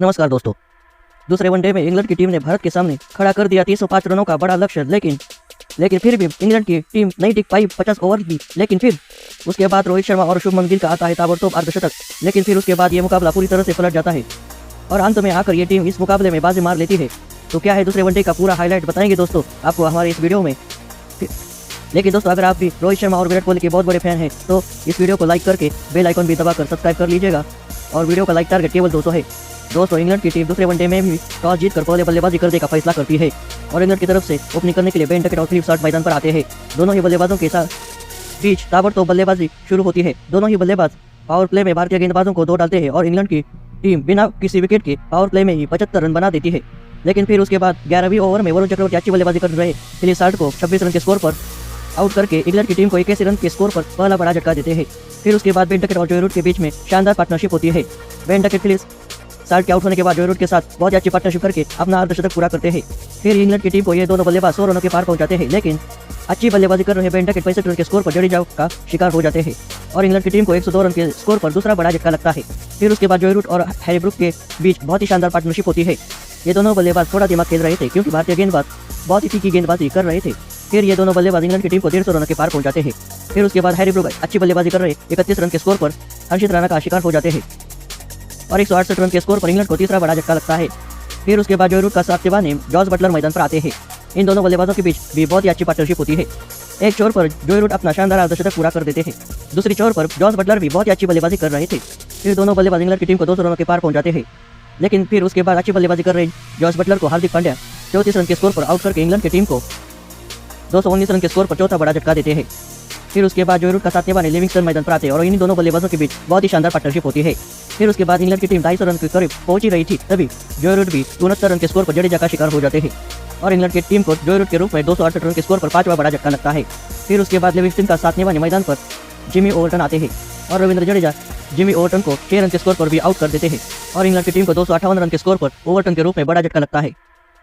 नमस्कार दोस्तों। दूसरे वनडे में इंग्लैंड की टीम ने भारत के सामने खड़ा कर दिया 305 रनों का बड़ा लक्ष्य, लेकिन फिर भी इंग्लैंड की टीम नहीं टिक पाई 50 ओवर भी। लेकिन फिर उसके बाद रोहित शर्मा और शुभमन गिल का आता है ताबड़तोड़ अर्धशतक। लेकिन फिर उसके बाद ये मुकाबला पूरी तरह से पलट जाता है और अंत में आकर ये टीम इस मुकाबले में बाजी मार लेती है। तो क्या है दूसरे वनडे का पूरा हाईलाइट बताएंगे दोस्तों आपको हमारे इस वीडियो में। लेकिन दोस्तों अगर आप भी रोहित शर्मा और विराट कोहली के बहुत बड़े फैन हैं तो इस वीडियो को लाइक करके बेल आइकन भी दबाकर सब्सक्राइब कर लीजिएगा। और वीडियो का लाइक टारगेट केवल 200 है। दोस्तों इंग्लैंड की टीम दूसरे वनडे में भी टॉस जीतकर पहले बल्लेबाजी करने का फैसला करती है और इंग्लैंड की तरफ से ओपनिंग करने के लिए बेन डकेट और फिलिप साल्ट मैदान पर आते हैं। दोनों ही बल्लेबाजों के साथ बीच ताबड़तोड़ बल्लेबाजी शुरू होती है। दोनों ही बल्लेबाज पावर प्ले में भारतीय गेंदबाजों को दो डालते हैं और इंग्लैंड की टीम बिना किसी विकेट के पावर प्ले में ही 75 रन बना देती है। लेकिन फिर उसके बाद 11वीं ओवर में वरुण चक्रवर्ती अच्छी बल्लेबाजी कर रहे फिलिप साल्ट को 26 रन के स्कोर पर आउट करके इंग्लैंड की टीम को 81 रन के स्कोर पर पहला बड़ा झटका देते हैं। फिर उसके बाद बेन डकेट और जॉय रूट के बीच में शानदार पार्टनरशिप होती है। बेन डकेट फिलिप साल्ट के आउट होने के बाद जॉय रूट के साथ बहुत अच्छी पार्टनरशिप करके अपना अर्धशतक पूरा करते हैं। फिर इंग्लैंड की टीम को ये दोनों बल्लेबाज 100 रनों के पार पहुंचाते हैं। लेकिन अच्छी बल्लेबाजी कर रहे बेन डकेट 65 रन के स्कोर पर जडेजा का शिकार हो जाते हैं और इंग्लैंड की टीम को 102 रन के स्कोर पर दूसरा बड़ा झटका लगता है। फिर उसके बाद जॉय रूट और हैरी ब्रूक के बीच बहुत ही शानदार पार्टनरशिप होती है। ये दोनों बल्लेबाज थोड़ा दिमाग खेल रहे थे क्योंकि भारतीय गेंदबाज बहुत ही तीखी गेंदबाजी कर रहे थे। फिर ये दोनों बल्लेबाज इंग्लैंड की टीम को 150 रनों के पार पहुंचाते हैं। फिर उसके बाद हैरी ब्रूक अच्छी बल्लेबाजी कर रहे 31 रन के स्कोर पर हर्षित राणा का शिकार हो जाते हैं और 168 रन के स्कोर पर इंग्लैंड को तीसरा बड़ा झटका लगता है। फिर उसके बाद जॉय रूट का साथ निभाने जॉस बटलर मैदान पर आते हैं। इन दोनों बल्लेबाजों के बीच भी बहुत ही अच्छी पार्टनरशिप होती है। एक छोर पर जॉय रूट अपना शानदार अर्धशतक पूरा कर देते हैं, दूसरी छोर पर जॉस बटलर भी बहुत ही अच्छी बल्लेबाजी कर रहे थे। फिर दोनों बल्लेबाज इंग्लैंड की टीम को 200 रनों के पार पहुंचाते हैं। लेकिन फिर उसके बाद अच्छी बल्लेबाजी कर रहे जॉस बटलर को हार्दिक पांड्या 34 रन के स्कोर पर आउट करके इंग्लैंड की टीम को 219 रन के स्कोर पर चौथा बड़ा झटका देते हैं। फिर उसके बाद जॉय रूट का साथ निभाने लिविंगस्टन मैदान पर आते हैं और इन दोनों बल्लेबाजों के बीच बहुत ही शानदार पार्टनरशिप होती है। फिर उसके बाद इंग्लैंड की टीम 250 रन के करीब पहुंच ही रही थी, तभी जॉय रूट भी 69 रन के स्कोर पर जडेजा का शिकार हो जाते हैं और इंग्लैंड की टीम को जॉय रूट के रूप में 268 रन के स्कोर पर पांचवा बड़ा झटका लगता है। फिर उसके बाद लिविंगस्टन का साथ निभाने मैदान पर जिमी ओवरटन आते हैं और रविंद्र जडेजा जिमी ओवरटन को 6 रन के स्कोर पर भी आउट कर देते हैं और इंग्लैंड की टीम को 258 रन के स्कोर पर ओवरटन के रूप में बड़ा झटका लगता है।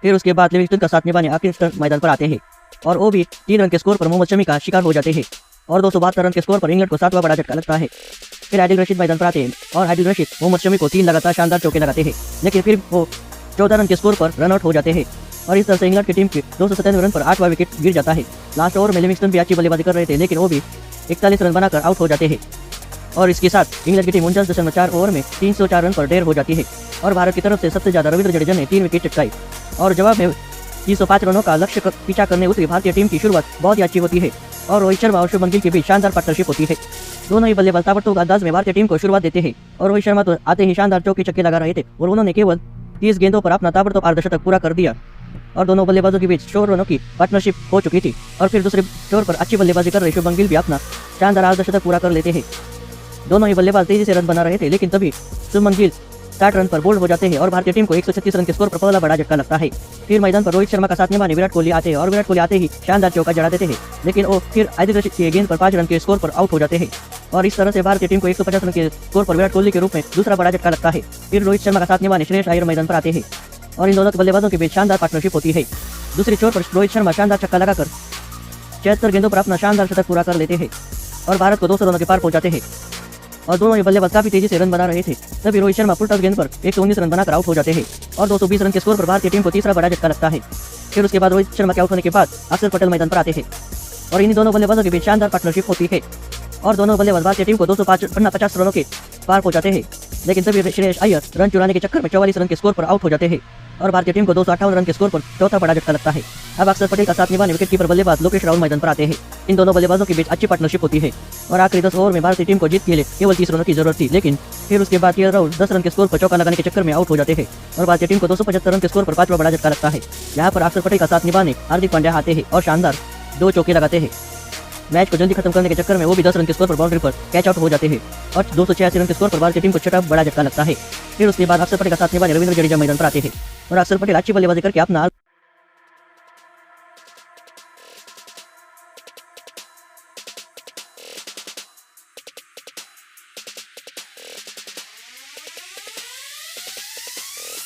फिर उसके बाद लिविंगस्टन का साथ निभाने आकिंस्टन मैदान पर आते हैं और वो भी 3 रन के स्कोर पर मोहम्मद शमी का शिकार हो जाते हैं और 272 रन के स्कोर पर इंग्लैंड को 7वां बड़ा झटका लगता है। फिर आदिल रशीद मैदान पर आते हैं और आदिल रशीद मोहम्मद शमी को 3 लगातार शानदार चौके लगाते हैं। लेकिन फिर वो 14 रन के स्कोर पर रन आउट हो जाते हैं और इस तरह से इंग्लैंड की टीम के 297 रन पर 8वां विकेट गिर जाता है। लास्ट ओवर में लिविंगस्टन भी अच्छी बल्लेबाजी कर रहे थे, लेकिन वो भी 41 रन बनाकर आउट हो जाते हैं और इसके साथ इंग्लैंड की टीम 49.4 ओवर में 304 रन पर ढेर हो जाती है और भारत की तरफ से सबसे ज्यादा रविंद्र जडेजा ने 3 विकेट चटकाई और जवाब में 305 रनों का लक्ष्य पीछा करने उतरी भारतीय टीम की शुरुआत बहुत ही अच्छी होती है और रोहित शर्मा और शुभमन गिल के बीच शानदार पार्टनरशिप होती है। दोनों ही बल्लेबाज ताबड़तोड़ अंदाज में भारतीय टीम को शुरुआत देते हैं और रोहित शर्मा तो आते ही शानदार चौके छक्के लगा रहे थे और उन्होंने केवल 30 गेंदों पर अपना ताबड़तोड़ अर्धशतक पूरा कर दिया और दोनों बल्लेबाजों के बीच 100 रनों की पार्टनरशिप हो चुकी थी। और फिर दूसरे छोर पर अच्छी बल्लेबाजी कर रहे शुभमन गिल भी अपना शानदार अर्धशतक पूरा कर लेते हैं। दोनों ही बल्लेबाज तेजी से रन बना रहे थे, लेकिन तभी शुभमन गिल 60 रन पर बोल्ड हो जाते हैं और भारतीय टीम को 136 रन के स्कोर पर पहला बड़ा झटका लगता है। फिर मैदान पर रोहित शर्मा का साथ निभाने विराट कोहली आते हैं और विराट कोहली आते ही शानदार चौका जड़ा देते हैं, लेकिन वो फिर आदिल रशीद की गेंद पर 5 रन के स्कोर पर आउट हो जाते हैं और इस तरह से भारतीय टीम को 150 रन के स्कोर पर विराट कोहली के रूप में दूसरा बड़ा झटका लगता है। फिर रोहित शर्मा का साथ निभाने श्रेयस अय्यर मैदान पर आते हैं और इन दोनों बल्लेबाजों के बीच शानदार पार्टनरशिप होती है। दूसरी छोर पर रोहित शर्मा शानदार छक्का लगाकर 76 गेंदों पर अपना शानदार शतक पूरा कर लेते हैं और भारत को 200 रनों के पार पहुंचाते हैं और दोनों ही बल्लेबाज काफी तेजी से रन बना रहे थे, तभी रोहित शर्मा फुल टॉस गेंद पर 119 रन बनाकर आउट हो जाते हैं और 220 रन के स्कोर पर भारतीय टीम को तीसरा बड़ा झटका लगता है। फिर उसके बाद रोहित शर्मा के आउट होने के बाद अक्षर पटेल मैदान पर आते हैं और इन दोनों बल्लेबाजों के बीच शानदार पार्टनरशिप होती है और दोनों बल्लेबाज भारतीय टीम को 250 रनों के पार पहुंचाते हैं। लेकिन तभी श्रेयस अय्यर रन चुराने के चक्कर में 44 रन के स्कोर पर आउट हो जाते हैं और भारतीय टीम को 258 रन के स्कोर पर चौथा बड़ा झटका लगता है। अब अक्षर पटेल का साथ निभाने विकेटकीपर बल्लेबाज लोकेश राहुल मैदान पर आते हैं। इन दोनों बल्लेबाजों के बीच अच्छी पार्टनरशिप होती है और आखिरी 10 ओवर में भारतीय टीम को जीत के लिए केवल 30 रनों की जरूरत थी, लेकिन फिर उसके बाद राहुल 10 रन के स्कोर पर चौका लगाने के चक्कर में आउट हो जाते हैं और भारतीय टीम को 275 रन के स्कोर पर 5वां बड़ा झटका लगता है। यहाँ पर अक्षर पटेल का साथ निभाने हार्दिक पांड्या आते हैं और शानदार 2 चौके लगाते हैं। मैच को जल्दी खत्म करने के चक्कर में वो भी 10 रन के स्कोर पर बाउंड्री पर कैच आउट हो जाते हैं और 286 रन के स्कोर पर भारतीय टीम को छठा बड़ा झटका लगता है। फिर उसके बाद अक्षर पटेल का साथ निभाने रविंद्र जडेजा मैदान पर आते हैं और अक्षर पटेल अच्छी बल्लेबाजी करके अपना